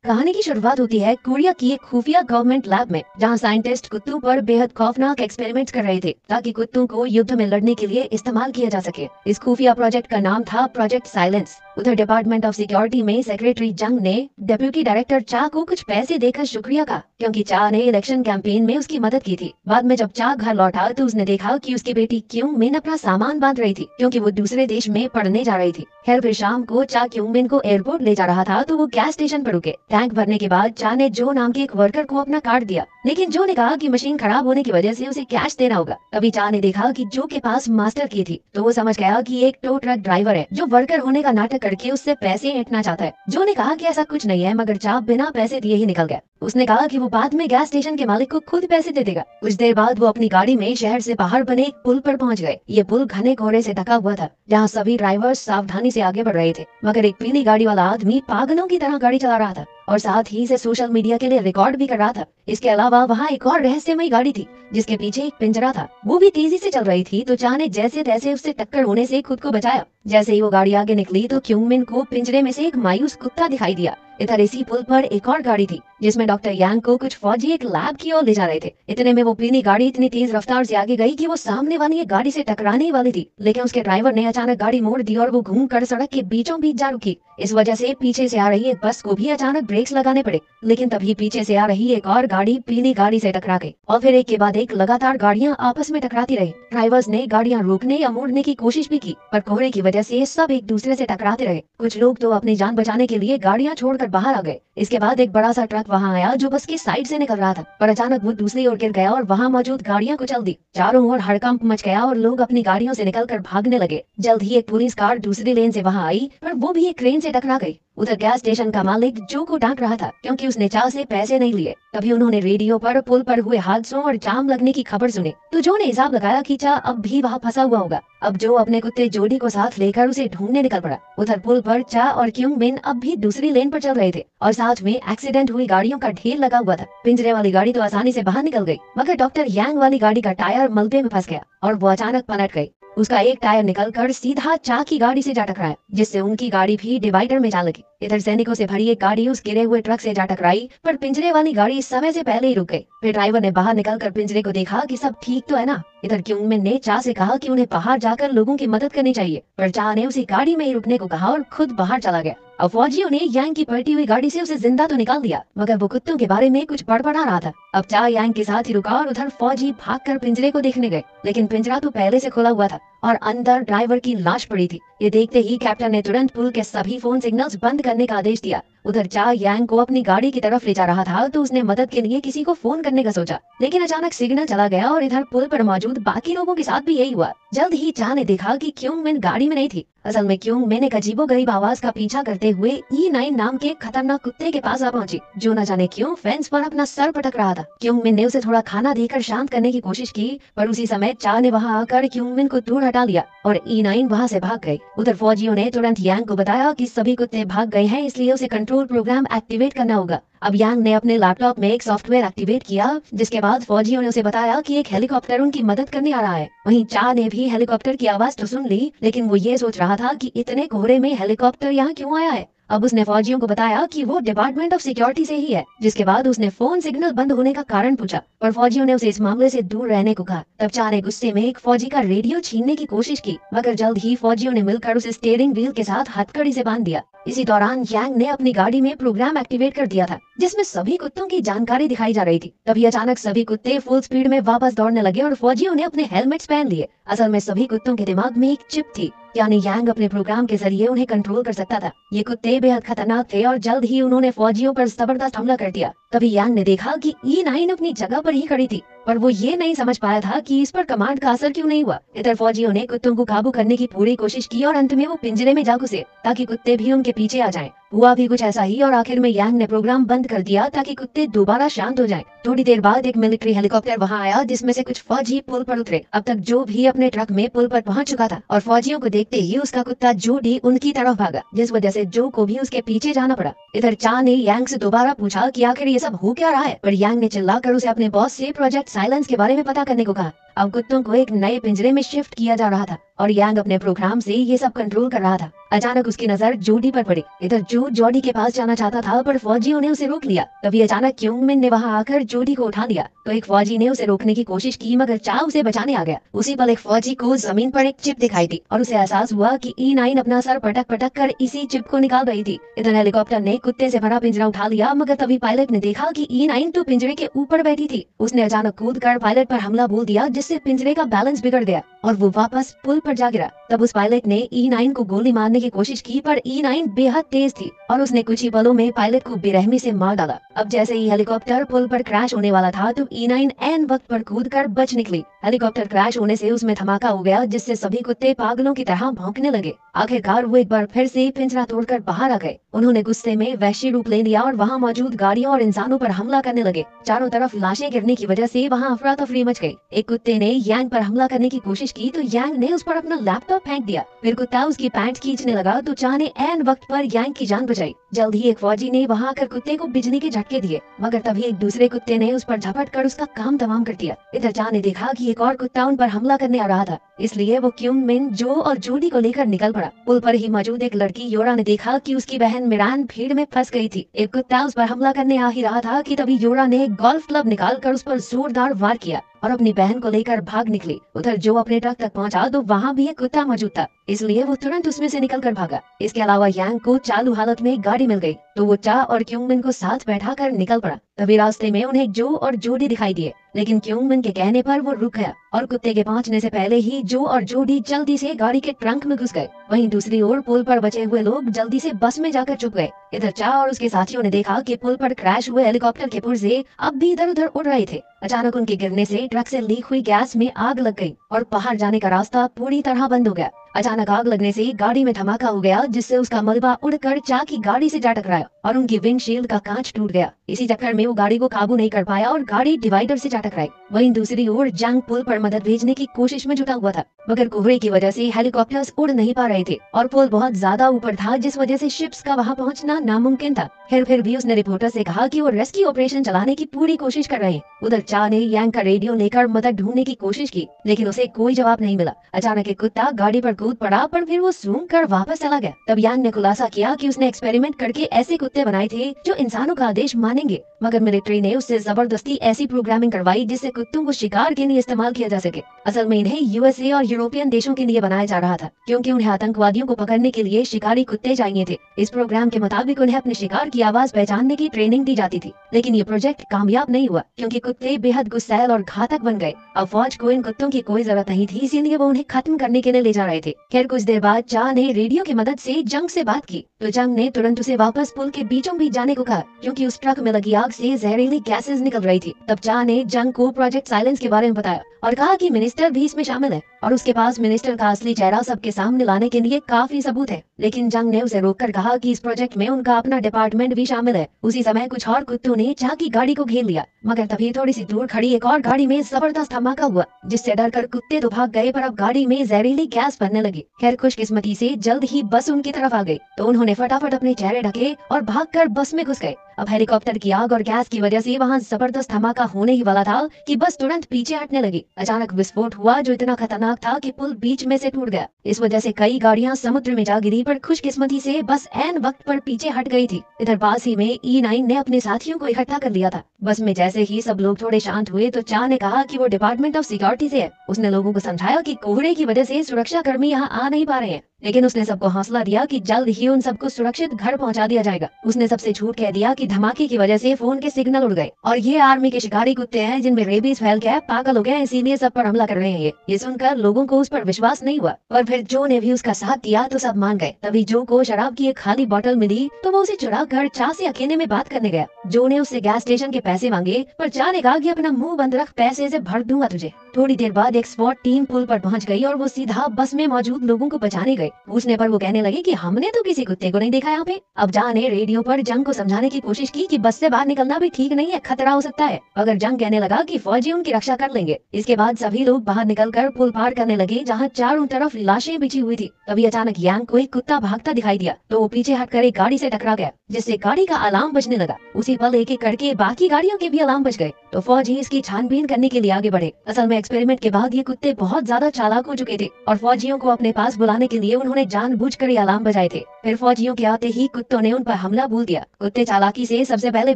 कहानी की शुरुआत होती है कोरिया की एक खुफिया गवर्नमेंट लैब में, जहां साइंटिस्ट कुत्तों पर बेहद खौफनाक एक्सपेरिमेंट्स कर रहे थे ताकि कुत्तों को युद्ध में लड़ने के लिए इस्तेमाल किया जा सके। इस खुफिया प्रोजेक्ट का नाम था प्रोजेक्ट साइलेंस। उधर डिपार्टमेंट ऑफ सिक्योरिटी में सेक्रेटरी जंग ने डेप्यूटी डायरेक्टर चा को कुछ पैसे देकर शुक्रिया कहा, क्योंकि चा ने इलेक्शन कैंपेन में उसकी मदद की थी। बाद में जब चा घर लौटा तो उसने देखा कि उसकी बेटी क्यूंग मिन अपना सामान बांध रही थी, क्योंकि वो दूसरे देश में पढ़ने जा रही थी। खैर फिर शाम को चा क्यूंग मिन को एयरपोर्ट ले जा रहा था तो वो गैस स्टेशन पर रुके। टैंक भरने के बाद चा ने जो नाम के एक वर्कर को अपना कार्ड दिया, लेकिन जो ने कहा कि मशीन खराब होने की वजह से उसे कैश देना होगा। तभी चा ने देखा कि जो के पास मास्टर की थी, तो वो समझ गया कि एक टो ट्रक ड्राइवर है जो वर्कर होने का नाटक करके उससे पैसे ऐंठना चाहता है। जो ने कहा कि ऐसा कुछ नहीं है, मगर चा बिना पैसे दिए ही निकल गया। उसने कहा कि वो बाद में गैस स्टेशन के मालिक को खुद पैसे दे देगा। कुछ देर बाद वो अपनी गाड़ी में शहर से बाहर बने एक पुल पर पहुंच गए। ये पुल घने कोहरे से ढका हुआ था, जहाँ सभी ड्राइवर्स सावधानी से आगे बढ़ रहे थे, मगर एक पीली गाड़ी वाला आदमी पागलों की तरह गाड़ी चला रहा था और साथ ही इसे सोशल मीडिया के लिए रिकॉर्ड भी कर रहा था। इसके अलावा वहाँ एक और रहस्यमयी गाड़ी थी जिसके पीछे एक पिंजरा था, वो भी तेजी से चल रही थी। तो चा ने जैसे तैसे उससे टक्कर होने से खुद को बचाया। जैसे ही वो गाड़ी आगे निकली तो क्यूंगमिन को पिंजरे में से एक मायूस कुत्ता दिखाई दिया। इधर इसी पुल पर एक और गाड़ी थी जिसमें डॉक्टर यांग को कुछ फौजी एक लैब की ओर ले जा रहे थे। इतने में वो पीली गाड़ी इतनी तेज रफ्तार से आगे गई कि वो सामने वाली एक गाड़ी से टकराने ही वाली थी, लेकिन उसके ड्राइवर ने अचानक गाड़ी मोड़ दी और वो घूमकर सड़क के बीचों बीच जा रुकी। इस वजह से पीछे से आ रही एक बस को भी अचानक ब्रेक्स लगाने पड़े, लेकिन तभी पीछे से आ रही एक और गाड़ी पीली गाड़ी से टकरा गई और फिर एक के बाद एक लगातार गाड़ियां आपस में टकराती रही। ड्राइवर्स ने गाड़ियां रोकने या मोड़ने की कोशिश भी की, पर कोहरे की वजह से सब एक दूसरे से टकराते रहे। कुछ लोग तो अपनी जान बचाने के लिए गाड़ियां छोड़कर बाहर आ गए। इसके बाद एक बड़ा सा ट्रक वहां आया जो बस की साइड से निकल रहा था, पर अचानक वो दूसरी ओर गिर गया और वहां मौजूद गाड़ियां कुचल दी। चारों ओर हड़कंप मच गया और लोग अपनी गाड़ियों से निकलकर भागने लगे। जल्द ही एक पुलिस कार दूसरी लेन से वहां आई, पर वो भी एक क्रेन से टकरा गई। उधर गैस स्टेशन का मालिक जो को डांट रहा था क्योंकि उसने चा से पैसे नहीं लिए। तभी उन्होंने रेडियो पर पुल पर हुए हादसों और जाम लगने की खबर सुनी, तो जो ने हिसाब लगाया कि चा अब भी वहाँ फंसा हुआ होगा। अब जो अपने कुत्ते जोडी को साथ लेकर उसे ढूंढने निकल पड़ा। उधर पुल पर चा और क्यूंगमिन अब भी दूसरी लेन पर चल रहे थे और साथ में एक्सीडेंट हुई गाड़ियों का ढेर लगा हुआ था। पिंजरे वाली गाड़ी तो आसानी से बाहर निकल गई, मगर डॉक्टर यांग वाली गाड़ी का टायर मलबे में फंस गया और वो अचानक पलट गई। उसका एक टायर निकलकर सीधा चा की गाड़ी से जा टकराया, जिससे उनकी गाड़ी भी डिवाइडर में जा लगी। इधर सैनिकों से भरी एक गाड़ी उस गिरे हुए ट्रक से जा टकराई, पर पिंजरे वाली गाड़ी समय से पहले ही रुक गई। फिर ड्राइवर ने बाहर निकलकर पिंजरे को देखा कि सब ठीक तो है ना। इधर क्यूंगमिन ने चा से कहा कि उन्हें बाहर जाकर लोगों की मदद करनी चाहिए, पर चा ने उसी गाड़ी में ही रुकने को कहा और खुद बाहर चला गया। अब फौजियों ने यांग की पलटी हुई गाड़ी से उसे जिंदा तो निकाल दिया, मगर वो कुत्तों के बारे में कुछ बड़बड़ा रहा था। अब चा यांग के साथ ही रुका और उधर फौजी भागकर पिंजरे को देखने गए, लेकिन पिंजरा तो पहले से खुला हुआ था और अंदर ड्राइवर की लाश पड़ी थी। ये देखते ही कैप्टन ने तुरंत पुल के सभी फोन सिग्नल्स बंद करने का आदेश दिया। उधर चा यांग को अपनी गाड़ी की तरफ ले जा रहा था तो उसने मदद के लिए किसी को फोन करने का सोचा, लेकिन अचानक सिग्नल चला गया और इधर पुल पर मौजूद बाकी लोगों के साथ भी यही हुआ। जल्द ही चा ने देखा कि क्यूंगमिन गाड़ी में नहीं थी। असल में क्यूंगमिन एक अजीबोगरीब आवाज का पीछा करते हुए E9 नाम के खतरनाक कुत्ते के पास आ पहुंची, जो न जाने क्यों फेंस पर अपना सर पटक रहा था। क्यूंगमिन ने उसे थोड़ा खाना देकर शांत करने की कोशिश की, पर उसी समय चा ने वहां आकर क्यूंगमिन को दूर हटा लिया और E9 वहां से भाग गई। उधर फौजियों ने तुरंत यांग को बताया कि सभी कुत्ते भाग गए हैं, इसलिए उसे कंट्रोल प्रोग्राम एक्टिवेट करना होगा। अब यांग ने अपने लैपटॉप में एक सॉफ्टवेयर एक्टिवेट किया, जिसके बाद फौजियों ने उसे बताया कि एक हेलीकॉप्टर उनकी मदद करने आ रहा है। वहीं चा ने भी हेलीकॉप्टर की आवाज तो सुन ली, लेकिन वो ये सोच रहा था कि इतने कोहरे में हेलीकॉप्टर यहाँ क्यों आया है। अब उसने फौजियों को बताया कि वो डिपार्टमेंट ऑफ सिक्योरिटी से ही है। जिसके बाद उसने फोन सिग्नल बंद होने का कारण पूछा, पर फौजियों ने उसे इस मामले से दूर रहने को कहा। तब चा ने गुस्से में एक फौजी का रेडियो छीनने की कोशिश की, मगर जल्द ही फौजियों ने मिलकर उसे स्टीयरिंग व्हील के साथ हथकड़ी से बांध दिया। इसी दौरान यांग ने अपनी गाड़ी में प्रोग्राम एक्टिवेट कर दिया था, जिसमें सभी कुत्तों की जानकारी दिखाई जा रही थी। तभी अचानक सभी कुत्ते फुल स्पीड में वापस दौड़ने लगे और फौजियों ने अपने हेलमेट्स पहन लिए। असल में सभी कुत्तों के दिमाग में एक चिप थी, यानी यांग अपने प्रोग्राम के जरिए उन्हें कंट्रोल कर सकता था। ये कुत्ते बेहद खतरनाक थे और जल्द ही उन्होंने फौजियों पर जबरदस्त हमला कर दिया। तभी यांग ने देखा कि E9 अपनी जगह पर ही खड़ी थी, पर वो ये नहीं समझ पाया था कि इस पर कमांड का असर क्यों नहीं हुआ। इधर फौजियों ने कुत्तों को काबू करने की पूरी कोशिश की और अंत में वो पिंजरे में जा घुसे ताकि कुत्ते भी उनके पीछे आ जाएं। हुआ भी कुछ ऐसा ही और आखिर में यांग ने प्रोग्राम बंद कर दिया ताकि कुत्ते दोबारा शांत हो जाएं। थोड़ी देर बाद एक मिलिट्री हेलीकॉप्टर वहां आया, जिसमें से कुछ फौजी पुल पर उतरे। अब तक जो भी अपने ट्रक में पुल पर पहुंच चुका था और फौजियों को देखते ही उसका कुत्ता जोडी उनकी तरफ भागा, जिस वजह से जो को भी उसके पीछे जाना पड़ा। इधर चा ने यांग से दोबारा पूछा कि आखिर ये सब हो क्या रहा है, पर यांग ने चिल्लाकर उसे अपने बॉस से प्रोजेक्ट साइलेंस के बारे में पता करने को कहा। अब कुत्तों को एक नए पिंजरे में शिफ्ट किया जा रहा था और यांग अपने प्रोग्राम से ये सब कंट्रोल कर रहा था। अचानक उसकी नजर जोडी पर पड़ी। इधर जो जोडी के पास जाना चाहता था पर फौजियों ने उसे रोक लिया। तभी अचानक क्योंगमिन ने वहां आकर जोडी को उठा लिया तो एक फौजी ने उसे रोकने की कोशिश की मगर चा उसे बचाने आ गया। उसी पल एक फौजी को जमीन पर एक चिप दिखाई दी और उसे एहसास हुआ कि E9 अपना सर पटक पटक कर इसी चिप को निकाल रही थी। इधर हेलीकॉप्टर ने कुत्ते से भरा पिंजरा उठा लिया मगर तभी पायलट ने देखा कि E9 तो पिंजरे के ऊपर बैठी थी। उसने अचानक कूद कर पायलट पर हमला बोल दिया जिससे पिंजरे का बैलेंस बिगड़ गया और वो वापस पुल पर जा गिरा। तब उस पायलट ने E9 को गोली मारने की कोशिश की पर E9 बेहद तेज थी और उसने कुछ ही पलों में पायलट को बेरहमी से मार डाला। अब जैसे ही हेलीकॉप्टर पुल पर क्रैश होने वाला था तो E9 ऐन वक्त पर कूदकर बच निकली। हेलीकॉप्टर क्रैश होने से उसमें धमाका हो गया जिससे सभी कुत्ते पागलों की तरह भौंकने लगे। आखिरकार वो एक बार फिर से पिंजरा तोड़कर बाहर आ गए। उन्होंने गुस्से में वहशी रूप ले लिया और वहाँ मौजूद गाड़ियों और इंसानों पर हमला करने लगे। चारों तरफ लाशें गिरने की वजह से वहाँ अफरा तफरी मच गई। एक कुत्ते ने यांग पर हमला करने की कोशिश की तो यांग ने उस पर अपना लैपटॉप फेंक दिया। फिर कुत्ता उसकी पैंट खींचने लगा तो चा ने ऐन वक्त पर यांग की जान बचाई। जल्द ही एक फौजी ने वहाँ आकर कुत्ते को बिजली के झटके दिए मगर तभी एक दूसरे कुत्ते ने उस पर झपट कर उसका काम तमाम कर दिया। इधर चा ने देखा कि एक और कुत्ता उन पर हमला करने आ रहा था, इसलिए वो क्योंगमिन, जो और जोडी को लेकर निकल पड़ा। पुल पर ही मौजूद एक लड़की योरा ने देखा कि उसकी बहन मिरान भीड़ में फंस गई थी। एक कुत्ता उस पर हमला करने आ ही रहा था कि तभी योरा ने एक गोल्फ क्लब निकाल कर उस पर जोरदार वार किया और अपनी बहन को लेकर भाग निकली। उधर जो अपने ट्रक तक पहुंचा तो वहाँ भी एक कुत्ता मौजूद था, इसलिए वो तुरंत उसमें से निकल कर भागा। इसके अलावा यांग को चालू हालत में गाड़ी मिल गई तो वो चा और क्योंगमिन को साथ बैठा कर निकल पड़ा। तभी रास्ते में उन्हें जो और जोडी दिखाई दिए लेकिन क्योंगमिन के कहने पर वो रुक गया और कुत्ते के पहुंचने से पहले ही जो और जोडी जल्दी से गाड़ी के ट्रंक में घुस गए। वहीं दूसरी ओर पुल पर बचे हुए लोग जल्दी से बस में जाकर छुप गए। इधर चा और उसके साथियों ने देखा कि पुल पर क्रैश हुए हेलीकॉप्टर के पुर्जे अब भी इधर उधर उड़ रहे थे। अचानक उनके गिरने से ट्रक से लीक हुई गैस में आग लग गई और बाहर जाने का रास्ता पूरी तरह बंद हो गया। अचानक आग लगने से गाड़ी में धमाका हो गया जिससे उसका मलबा उड़कर चा की गाड़ी से जा टकराया और उनकी विंडशील्ड का कांच टूट गया। इसी चक्कर में वो गाड़ी को काबू नहीं कर पाया और गाड़ी डिवाइडर से जा टकराई। वहीं दूसरी ओर जंग पुल पर मदद भेजने की कोशिश में जुटा हुआ था मगर कोहरे की वजह से हेलीकॉप्टर्स उड़ नहीं पा रहे थे और पुल बहुत ज्यादा ऊपर था जिस वजह से शिप्स का वहां पहुंचना नामुमकिन था। फिर भी उसने रिपोर्टर से कहा कि वो रेस्क्यू ऑपरेशन चलाने की पूरी कोशिश कर रहे हैं। उधर चा ने यांग का रेडियो लेकर मदद ढूंढने की कोशिश की लेकिन उसे कोई जवाब नहीं मिला। अचानक एक कुत्ता गाड़ी पर कूद पड़ा पर फिर वो सूंघ कर वापस चला गया। तब यांग ने खुलासा किया कि उसने एक्सपेरिमेंट करके ऐसे कुत्ते बनाए थे जो इंसानों का आदेश मानेंगे मगर मिलिट्री ने उससे जबरदस्ती ऐसी प्रोग्रामिंग करवाई जिससे कुत्तों को शिकार के लिए इस्तेमाल किया जा सके। असल में इन्हें USA और यूरोपियन देशों के लिए बनाया जा रहा था क्योंकि उन्हें आतंकवादियों को पकड़ने के लिए शिकारी कुत्ते चाहिए थे। इस प्रोग्राम के मुताबिक उन्हें अपने शिकार की आवाज पहचानने की ट्रेनिंग दी जाती थी लेकिन ये प्रोजेक्ट कामयाब नहीं हुआ क्योंकि कुत्ते बेहद गुस्सैल और घातक बन गए। अब फौज को इन कुत्तों की कोई जरूरत नहीं थी, इसीलिए वो उन्हें खत्म करने के लिए ले जा रहे थे। खैर कुछ देर बाद चा ने रेडियो की मदद से जंग से बात की तो जंग ने तुरंत उसे वापस पुल के बीचों बीच जाने को कहा क्योंकि उस ट्रक में लगी आग से जहरीली गैसेस निकल रही थी। तब चा ने जंग को प्रोजेक्ट साइलेंस के बारे में बताया और कहा कि मिनिस्टर भी इसमें शामिल है और उसके पास मिनिस्टर का असली चेहरा सबके सामने लाने के लिए काफी सबूत है। लेकिन जंग ने उसे रोककर कहा कि इस प्रोजेक्ट में उनका अपना डिपार्टमेंट भी शामिल है। उसी समय कुछ और कुत्तों ने चा की गाड़ी को घेर लिया मगर तभी थोड़ी सी दूर खड़ी एक और गाड़ी में जबरदस्त धमाका हुआ जिससे डरकर कुत्ते तो भाग गए पर अब गाड़ी में जहरीली गैस बनने लगी। खैर खुशकिस्मती से जल्द ही बस उनकी तरफ आ गई तो उन्होंने फटाफट अपने चेहरे ढके और भागकर बस में घुस गए। अब हेलीकॉप्टर की आग और गैस की वजह से वहाँ जबरदस्त धमाका होने ही वाला था कि बस तुरंत पीछे हटने लगी। अचानक विस्फोट हुआ जो इतना खतरनाक था कि पुल बीच में से टूट गया। इस वजह से कई गाड़ियां समुद्र में जा गिरी पर खुशकिस्मती से बस ऐन वक्त पर पीछे हट गई थी। इधर पास ही में E9 ने अपने साथियों को इकट्ठा कर लिया था। बस में जैसे ही सब लोग थोड़े शांत हुए तो चा ने कहा कि वो डिपार्टमेंट ऑफ सिक्योरिटी से है। उसने लोगों को समझाया कि कोहरे की वजह से सुरक्षा कर्मी यहाँ आ नहीं पा रहे हैं लेकिन उसने सबको हौसला दिया कि जल्द ही उन सबको सुरक्षित घर पहुंचा दिया जाएगा। उसने सबसे झूठ कह दिया कि धमाके की वजह से फोन के सिग्नल उड़ गए और ये आर्मी के शिकारी कुत्ते हैं जिनमें रेबीज फैल गया, पागल हो गया, इसीलिए सब पर हमला कर रहे हैं। ये सुनकर लोगों को उस पर विश्वास नहीं हुआ और फिर जो ने भी उसका साथ दिया तो सब मान गए। तभी जो को शराब की एक खाली बोतल मिली तो वो उसे चुरा कर चा से अकेले में बात करने गया। जो ने उससे गैस स्टेशन के पैसे मांगे पर चा ने कहा कि अपना मुंह बंद रख, पैसे से भर दूंगा तुझे। थोड़ी देर बाद एक स्पॉट टीम पुल पर पहुंच गई और वो सीधा बस में मौजूद लोगों को बचाने गए। पूछने पर वो कहने लगे कि हमने तो किसी कुत्ते को नहीं देखा यहाँ पे। अब जा ने रेडियो पर जंग को समझाने की कोशिश की कि बस से बाहर निकलना भी ठीक नहीं है, खतरा हो सकता है। अगर जंग कहने लगा कि फौजी उनकी रक्षा कर लेंगे। इसके बाद सभी लोग बाहर निकलकर पुल पार करने लगे जहाँ चारों तरफ लाशें बिछी हुई थी। तभी अचानक यांग को एक कुत्ता भागता दिखाई दिया तो वो पीछे हटकर एक गाड़ी से टकरा गया जिससे गाड़ी का अलार्म बजने लगा। उसी पल एक एक करके बाकी गाड़ियों के भी अलार्म बज गए तो फौजी इसकी छानबीन करने के लिए आगे बढ़े। असल में एक्सपेरिमेंट के बाद ये कुत्ते बहुत ज्यादा चालाक हो चुके थे और फौजियों को अपने पास बुलाने के लिए उन्होंने जानबूझकर ये अलार्म बजाए थे। फिर फौजियों के आते ही कुत्तों ने उन पर हमला बोल दिया। कुत्ते चालाकी से सबसे पहले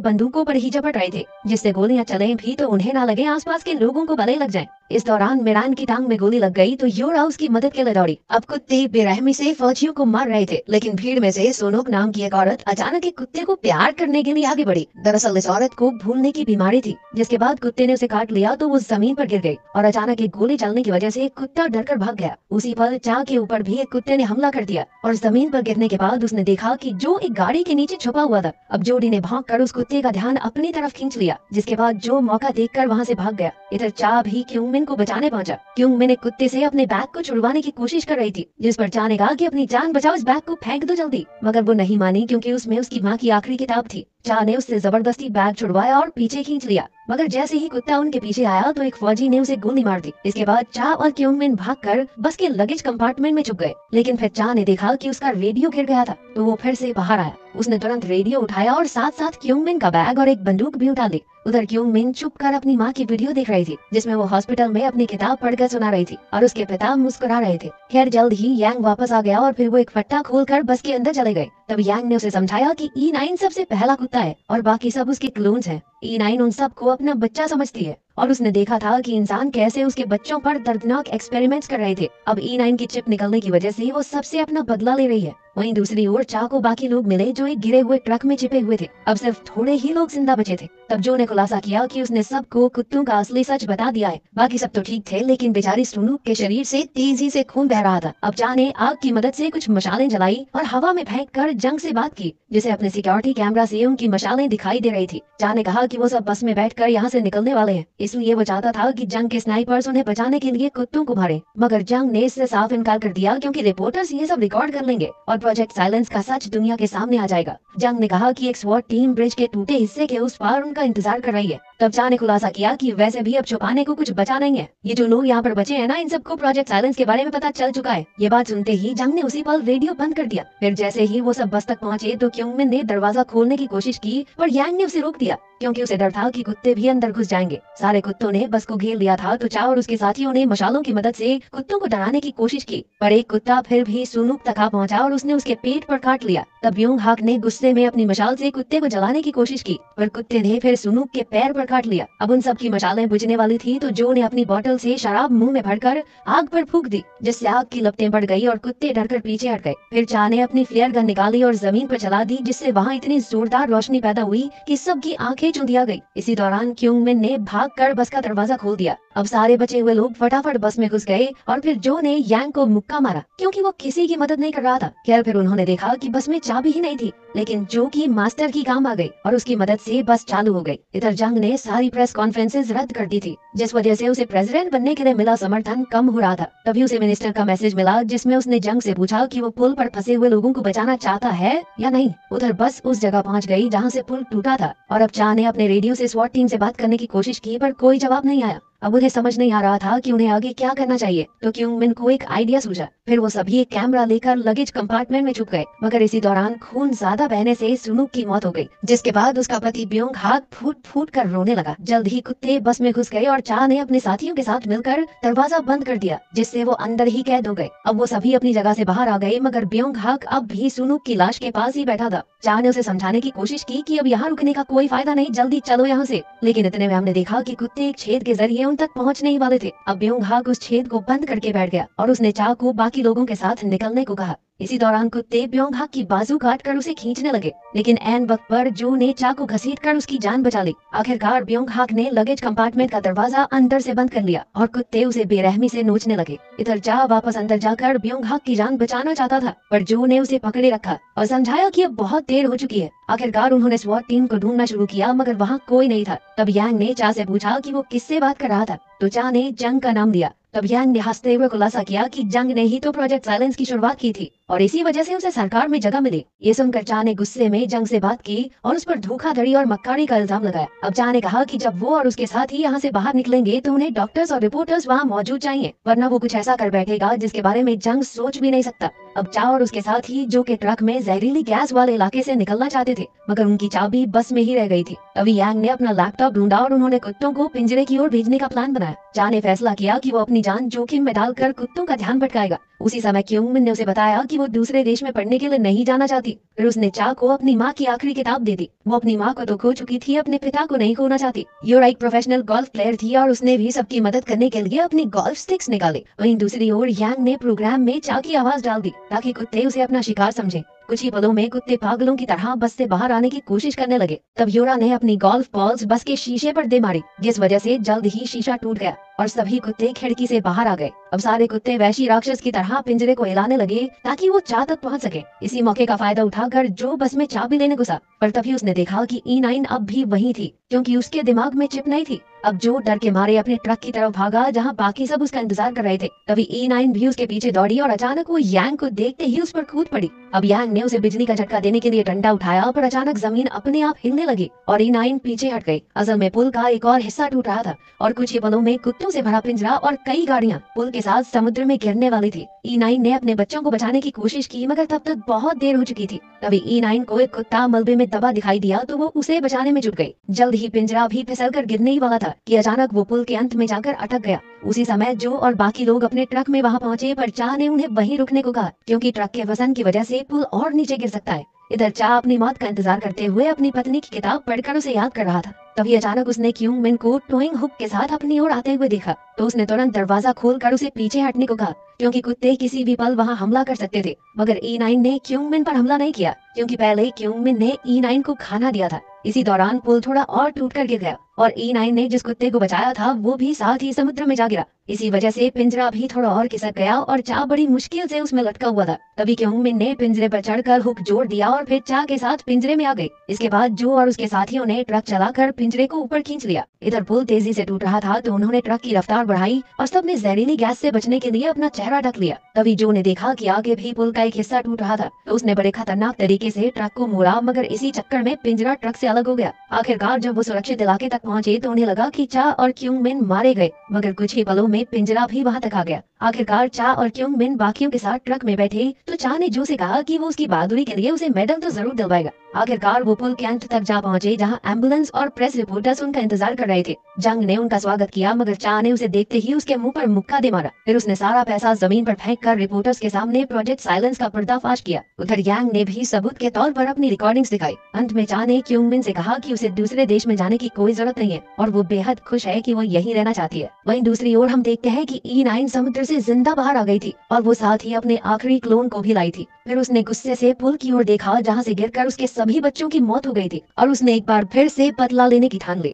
बंदूकों पर ही झपट रहे थे, जिससे गोलियां चले भी तो उन्हें ना लगे, आसपास के लोगों को भले लग जाए। इस दौरान मिरान की टांग में गोली लग गई तो योरा उसकी मदद के लिए दौड़ी। अब कुत्ते बेरहमी से फौजियों को मार रहे थे, लेकिन भीड़ में से सोनोक नाम की एक औरत अचानक एक कुत्ते को प्यार करने के लिए आगे बढ़ी। दरअसल इस औरत को भूलने की बीमारी थी, जिसके बाद कुत्ते ने उसे काट लिया तो वो जमीन पर गिर गई और अचानक एक गोली चलने की वजह से कुत्ता डरकर भाग गया। उसी पल चा के ऊपर भी एक कुत्ते ने हमला कर दिया और जमीन पर गिरने के बाद उसने देखा कि जो एक गाड़ी के नीचे छुपा हुआ था। अब जोडी ने भागकर उस कुत्ते का ध्यान अपनी तरफ खींच लिया, जिसके बाद जो मौका देखकर वहां से भाग गया। इधर चा भी क्योंगमिन को बचाने पहुंचा। क्योंगमिन एक कुत्ते से अपने बैग को छुड़वाने की कोशिश कर रही थी, जिस पर चा ने कहा कि अपनी जान बचाओ, इस बैग को फेंक दो जल्दी। मगर वो नहीं मानी, क्योंकि उसमें उसकी माँ की आखिरी किताब थी। चा ने उससे जबरदस्ती बैग छुड़वाया और पीछे खींच लिया, मगर जैसे ही कुत्ता उनके पीछे आया तो एक फौजी ने उसे गोली मार दी। इसके बाद चा और क्योंगमिन भागकर बस के लगेज कंपार्टमेंट में छुप गए। लेकिन फिर चा ने देखा कि उसका रेडियो गिर गया था, तो वो फिर से बाहर आया। उसने तुरंत रेडियो उठाया और साथ साथ क्योंगमिन का बैग और एक बंदूक भी उठा ली। उधर क्योंगमिन चुपकर अपनी माँ की वीडियो देख रही थी, जिसमें वो हॉस्पिटल में अपनी किताब पढ़कर सुना रही थी और उसके पिता मुस्कुरा रहे थे। खैर जल्द ही यांग वापस आ गया और फिर वो एक फट्टा खोलकर बस के अंदर चले गए। तब यांग ने उसे समझाया कि E9 सबसे पहला कुत्ता है और बाकी सब उसके क्लोन्स हैं। E9 उन सबको अपना बच्चा समझती है और उसने देखा था कि इंसान कैसे उसके बच्चों पर दर्दनाक एक्सपेरिमेंट्स कर रहे थे। अब E9 की चिप निकलने की वजह से वो सबसे अपना बदला ले रही है। वहीं दूसरी ओर चा को बाकी लोग मिले जो एक गिरे हुए ट्रक में छिपे हुए थे। अब सिर्फ थोड़े ही लोग जिंदा बचे थे। तब जो ने खुलासा किया कि उसने सबको कुत्तों का असली सच बता दिया है। बाकी सब तो ठीक थे, लेकिन बेचारी सुनूक के शरीर से तेजी से खून बह रहा था। अब चा ने आग की मदद से कुछ मशालें जलाई और हवा में फेंक कर जंग से बात की, जिसे अपने सिक्योरिटी कैमरा से उनकी मशालें दिखाई दे रही थी। चा ने कहा कि वो सब बस में बैठकर यहाँ से निकलने वाले हैं, इसलिए वो चाहता था कि जंग के स्नाइपर्स उन्हें बचाने के लिए कुत्तों को मारे। मगर जंग ने इससे साफ इनकार कर दिया, क्योंकि रिपोर्टर्स ये सब रिकॉर्ड कर लेंगे और प्रोजेक्ट साइलेंस का सच दुनिया के सामने आ जाएगा। जंग ने कहा कि एक स्वॉट टीम ब्रिज के टूटे हिस्से के उस पार उनका इंतजार कर रही है। तब चा ने खुलासा किया कि वैसे भी अब छुपाने को कुछ बचा नहीं है। ये जो लोग यहाँ पर बचे हैं ना, इन सबको प्रोजेक्ट साइलेंस के बारे में पता चल चुका है। ये बात सुनते ही जंग ने उसी पल रेडियो बंद कर दिया। फिर जैसे ही वो सब बस तक पहुँचे तो क्योंगमिन ने दरवाजा खोलने की कोशिश की, पर यांग ने उसे रोक दिया, क्योंकि उसे डर था कि कुत्ते भी अंदर घुस जाएंगे। सारे कुत्तों ने बस को घेर लिया था, तो चा और उसके साथियों ने मशालों की मदद से कुत्तों को डराने की कोशिश की, पर एक कुत्ता फिर भी सुनूक तक आ पहुंचा और उसने उसके पेट पर काट लिया। तब योंग हाक ने गुस्से में अपनी मशाल से कुत्ते को जलाने की कोशिश की, पर कुत्ते ने फिर सुनूक के पैर पर काट लिया। अब उन सब की मशालें बुझने वाली थी, तो जो ने अपनी बोतल से शराब मुंह में भरकर आग पर फूंक दी, जिससे आग की लपटें बढ़ गई और कुत्ते डरकर पीछे हट गए। फिर चा ने अपनी फ्लेयर गन निकाली और जमीन पर चला दी, जिससे वहाँ इतनी जोरदार रोशनी पैदा हुई कि सबकी आंखें चुंधिया गई। इसी दौरान क्योंगमिन ने भागकर बस का दरवाजा खोल दिया। अब सारे बचे हुए लोग फटाफट बस में घुस गए और फिर जो ने यांग को मुक्का मारा, क्योंकि वो किसी की मदद नहीं कर रहा था। खैर फिर उन्होंने देखा कि बस में चाबी ही नहीं थी, लेकिन जो की मास्टर की काम आ गई और उसकी मदद से बस चालू हो गई। इधर जंग ने सारी प्रेस कॉन्फ्रेंसेज रद्द कर दी थी, जिस वजह से उसे प्रेसिडेंट बनने के लिए मिला समर्थन कम हो रहा था। तभी उसे मिनिस्टर का मैसेज मिला, जिसमें उसने जंग से पूछा कि वो पुल पर फंसे हुए लोगों को बचाना चाहता है या नहीं। उधर बस उस जगह पहुंच गई जहां से पुल टूटा था और अब चा ने अपने रेडियो से स्वॉट टीम से बात करने की कोशिश की, पर कोई जवाब नहीं आया। अब उन्हें समझ नहीं आ रहा था कि उन्हें आगे क्या करना चाहिए, तो क्योंगमिन को एक आइडिया सूझा। फिर वो सभी एक कैमरा लेकर लगेज कंपार्टमेंट में छुप गए, मगर इसी दौरान खून ज्यादा बहने से सुनूक की मौत हो गई, जिसके बाद उसका पति ब्योंग हाक फूट फूट कर रोने लगा। जल्द ही कुत्ते बस में घुस गए और चा ने अपने साथियों के साथ मिलकर दरवाजा बंद कर दिया, जिससे वो अंदर ही कैद हो गए। अब वो सभी अपनी जगह से बाहर आ गए, मगर ब्योंग हाक अब भी सुनूक की लाश के पास ही बैठा था। चा ने उसे समझाने की कोशिश की कि अब यहाँ रुकने का कोई फायदा नहीं, जल्दी चलो यहाँ से। लेकिन इतने में हमने देखा कि कुत्ते एक छेद के जरिए उन तक पहुँचने ही वाले थे। अब ब्योंग हाक उस छेद को बंद करके बैठ गया और उसने चा को बाकी लोगों के साथ निकलने को कहा। इसी दौरान कुत्ते ब्योंग हाक की बाजू काट कर उसे खींचने लगे, लेकिन एन वक्त पर जो ने चा को घसीट कर उसकी जान बचा ली। आखिरकार ब्योंग हाक ने लगेज कंपार्टमेंट का दरवाजा अंदर से बंद कर लिया और कुत्ते उसे बेरहमी से नोचने लगे। इधर चा वापस अंदर जाकर ब्योंग हाक की जान बचाना चाहता था, पर जो ने उसे पकड़े रखा और समझाया कि अब बहुत देर हो चुकी है। आखिरकार उन्होंने स्वॉट टीम को ढूंढना शुरू किया, मगर वहाँ कोई नहीं था। तब यांग ने चा से पूछा कि वो किससे बात कर रहा था, तो चा ने जंग का नाम दिया। तब यांग ने हंसते हुए खुलासा किया कि जंग ने ही तो प्रोजेक्ट साइलेंस की शुरुआत की थी और इसी वजह से उसे सरकार में जगह मिली। ये सुनकर चा ने गुस्से में जंग से बात की और उस पर धोखाधड़ी और मक्कारी का इल्जाम लगाया। अब चा ने कहा कि जब वो और उसके साथ ही यहाँ से बाहर निकलेंगे तो उन्हें डॉक्टर्स और रिपोर्टर्स वहाँ मौजूद चाहिए, वरना वो कुछ ऐसा कर बैठेगा जिसके बारे में जंग सोच भी नहीं सकता। अब चा और उसके साथ ही जो के ट्रक में जहरीली गैस वाले इलाके से निकलना चाहते थे, मगर उनकी चाबी बस में ही रह गई थी। तभी यांग ने अपना लैपटॉप ढूंढा और उन्होंने कुत्तों को पिंजरे की ओर भेजने का प्लान बनाया। चा ने फैसला किया कि वो अपनी जान जोखिम में डालकर कुत्तों का ध्यान भटकाएगा। उसी समय क्योंग मिन ने उसे बताया कि वो दूसरे देश में पढ़ने के लिए नहीं जाना चाहती। फिर उसने चा को अपनी माँ की आखिरी किताब दे दी। वो अपनी माँ को तो खो चुकी थी, अपने पिता को नहीं खोना चाहती। योरा एक प्रोफेशनल गोल्फ प्लेयर थी और उसने भी सबकी मदद करने के लिए अपनी गोल्फ स्टिक्स निकाली। वहीं दूसरी ओर यांग ने प्रोग्राम में चा की आवाज डाल दी ताकि कुत्ते उसे अपना शिकार समझे। कुछ ही पलों में कुत्ते पागलों की तरह बस से बाहर आने की कोशिश करने लगे। तब योरा ने अपनी गोल्फ बॉल्स बस के शीशे पर दे मारी, जिस वजह से जल्द ही शीशा टूट गया और सभी कुत्ते खिड़की से बाहर आ गए। अब सारे कुत्ते वैशी राक्षस की तरह पिंजरे को हिलाने लगे ताकि वो चा तक पहुंच सके। इसी मौके का फायदा उठाकर जो बस में चाबी लेने घुसा, पर तभी उसने देखा कि E9 अब भी वहीं थी, क्योंकि उसके दिमाग में चिप नहीं थी। अब जो डर के मारे अपने ट्रक की तरफ भागा जहां बाकी सब उसका इंतजार कर रहे थे। तभी E9 भी उसके पीछे दौड़ी और अचानक वो यांग को देखते ही उस पर कूद पड़ी। अब यांग ने उसे बिजली का झटका देने के लिए डंडा उठाया, पर अचानक जमीन अपने आप हिलने लगी और E9 पीछे हट गई। असल में पुल का एक और हिस्सा टूट रहा था और कुछ ही पलों में कुत्तों से भरा पिंजरा और कई गाड़ियां पुल के साथ समुद्र में गिरने वाली थी। E9 ने अपने बच्चों को बचाने की कोशिश की, मगर तब तक बहुत देर हो चुकी थी। तभी E9 को एक कुत्ता मलबे में दबा दिखाई दिया तो वो उसे बचाने में जुट गई। जल्द ही पिंजरा भी फिसलकर गिरने ही वाला था कि अचानक वो पुल के अंत में जाकर अटक गया। उसी समय जो और बाकी लोग अपने ट्रक में वहां पहुंचे, पर चा ने उन्हें वहीं रुकने को कहा, क्योंकि ट्रक के वजन की वजह से पुल और नीचे गिर सकता है। इधर चा अपनी मौत का इंतजार करते हुए अपनी पत्नी की किताब पढ़कर उसे याद कर रहा था। तभी अचानक उसने क्योंग मिन को टोइंग हुक के साथ अपनी ओर आते हुए देखा, तो उसने तुरंत दरवाजा खोलकर उसे पीछे हटने को कहा, क्योंकि कुत्ते किसी भी पल वहां हमला कर सकते थे। मगर E9 ने क्योंग मिन पर हमला नहीं किया, क्योंकि पहले क्योंग मिन ने E9 को खाना दिया था। इसी दौरान पुल थोड़ा और टूटकर गिर गया और E9 ने जिस कुत्ते को बचाया था वो भी साथ ही समुद्र में जा गिरा। इसी वजह से पिंजरा भी थोड़ा और खिसक गया और चा बड़ी मुश्किल से उसमें लटका हुआ था। तभी क्योंग मिन ने पिंजरे पर चढ़कर हुक जोड़ दिया और फिर चा के साथ पिंजरे में आ गई। इसके बाद जो और उसके साथियों ने ट्रक चलाकर पिंजरे को ऊपर खींच लिया। इधर पुल तेजी से टूट रहा था तो उन्होंने ट्रक की रफ्तार बढ़ाई और सबने जहरीली गैस से बचने के लिए अपना चेहरा ढक लिया। तभी जो ने देखा कि आगे भी पुल का एक हिस्सा टूट रहा था, तो उसने बड़े खतरनाक तरीके से ट्रक को मोड़ा, मगर इसी चक्कर में पिंजरा ट्रक से अलग हो गया। आखिरकार जब वो सुरक्षित इलाके तक पहुंचे तो उन्हें लगा कि चा और क्योंग मिन मारे गए, मगर कुछ ही पलों में पिंजरा भी वहां तक आ गया। आखिरकार चा और क्योंग मिन बाकियों के साथ ट्रक में बैठे तो चा ने जो से कहा कि वो उसकी बहादुरी के लिए उसे मेडल तो जरूर दिलवाएगा। आखिरकार वो पुल के अंत तक जा पहुंचे जहां एम्बुलेंस और प्रेस रिपोर्टर्स उनका इंतजार कर रहे थे। जंग ने उनका स्वागत किया, मगर चा ने उसे देखते ही उसके मुंह पर मुक्का दे मारा। फिर उसने सारा पैसा जमीन पर फेंककर रिपोर्टर्स के सामने प्रोजेक्ट साइलेंस का पर्दाफाश किया। उधर यांग ने भी सबूत के तौर पर अपनी रिकॉर्डिंग्स दिखाई। अंत में चा ने क्योंग मिन से कहा कि उसे दूसरे देश में जाने की कोई जरूरत नहीं है और वो बेहद खुश है कि वो यहीं रहना चाहती है। वहीं दूसरी ओर हम देखते हैं कि E9 समुद्र से जिंदा बाहर आ गई थी और वो साथ ही अपने आखिरी क्लोन को भी लाई थी। फिर उसने गुस्से से पुल की ओर देखा जहाँ से गिरकर उसके सभी बच्चों की मौत हो गई थी और उसने एक बार फिर से बदला लेने की ठान ली।